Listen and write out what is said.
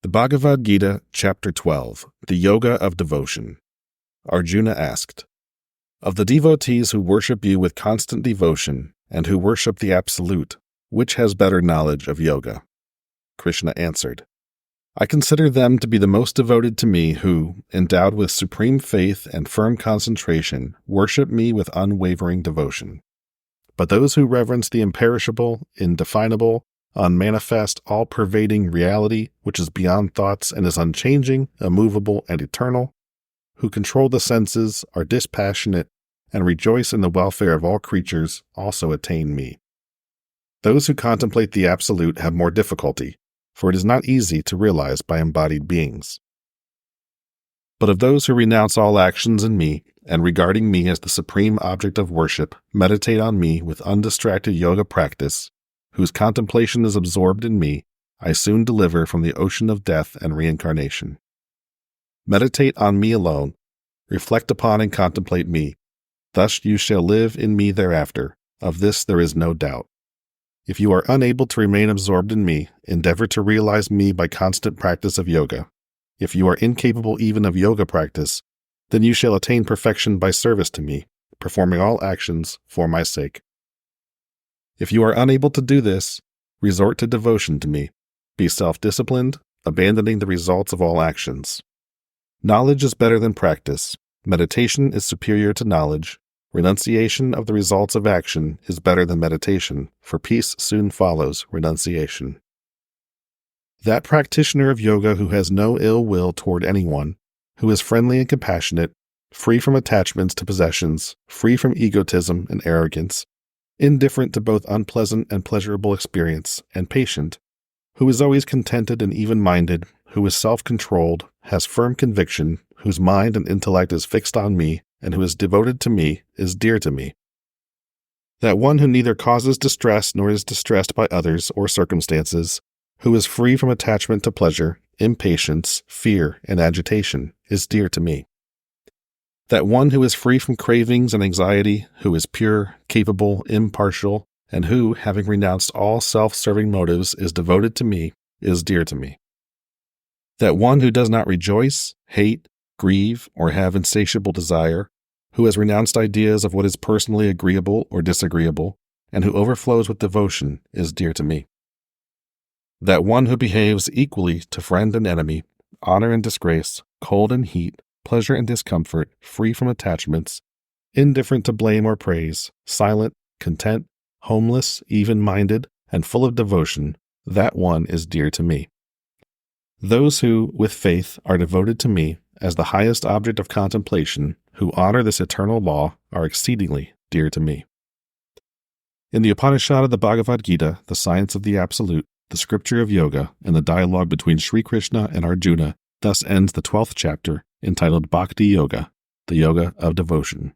The Bhagavad Gita, Chapter 12, The Yoga of Devotion. Arjuna asked, of the devotees who worship you with constant devotion and who worship the Absolute, which has better knowledge of yoga? Krishna answered, I consider them to be the most devoted to me who, endowed with supreme faith and firm concentration, worship me with unwavering devotion. But those who reverence the imperishable, indefinable, unmanifest, all-pervading reality which is beyond thoughts and is unchanging, immovable, and eternal, who control the senses, are dispassionate, and rejoice in the welfare of all creatures, also attain me. Those who contemplate the Absolute have more difficulty, for it is not easy to realize by embodied beings. But of those who renounce all actions in me, and regarding me as the supreme object of worship, meditate on me with undistracted yoga practice, whose contemplation is absorbed in me, I soon deliver from the ocean of death and reincarnation. Meditate on me alone, reflect upon and contemplate me. Thus you shall live in me thereafter. Of this there is no doubt. If you are unable to remain absorbed in me, endeavor to realize me by constant practice of yoga. If you are incapable even of yoga practice, then you shall attain perfection by service to me, performing all actions for my sake. If you are unable to do this, resort to devotion to me. Be self-disciplined, abandoning the results of all actions. Knowledge is better than practice. Meditation is superior to knowledge. Renunciation of the results of action is better than meditation, for peace soon follows renunciation. That practitioner of yoga who has no ill will toward anyone, who is friendly and compassionate, free from attachments to possessions, free from egotism and arrogance, indifferent to both unpleasant and pleasurable experience, and patient, who is always contented and even-minded, who is self-controlled, has firm conviction, whose mind and intellect is fixed on me, and who is devoted to me, is dear to me. That one who neither causes distress nor is distressed by others or circumstances, who is free from attachment to pleasure, impatience, fear, and agitation, is dear to me. That one who is free from cravings and anxiety, who is pure, capable, impartial, and who, having renounced all self-serving motives, is devoted to me, is dear to me. That one who does not rejoice, hate, grieve, or have insatiable desire, who has renounced ideas of what is personally agreeable or disagreeable, and who overflows with devotion, is dear to me. That one who behaves equally to friend and enemy, honor and disgrace, cold and heat, pleasure and discomfort, free from attachments, indifferent to blame or praise, silent, content, homeless, even-minded, and full of devotion, that one is dear to me. Those who, with faith, are devoted to me as the highest object of contemplation, who honor this eternal law, are exceedingly dear to me. In the Upanishad of the Bhagavad Gita, the science of the Absolute, the scripture of yoga, and the dialogue between Sri Krishna and Arjuna, thus ends the 12th chapter, entitled Bhakti Yoga, the Yoga of Devotion.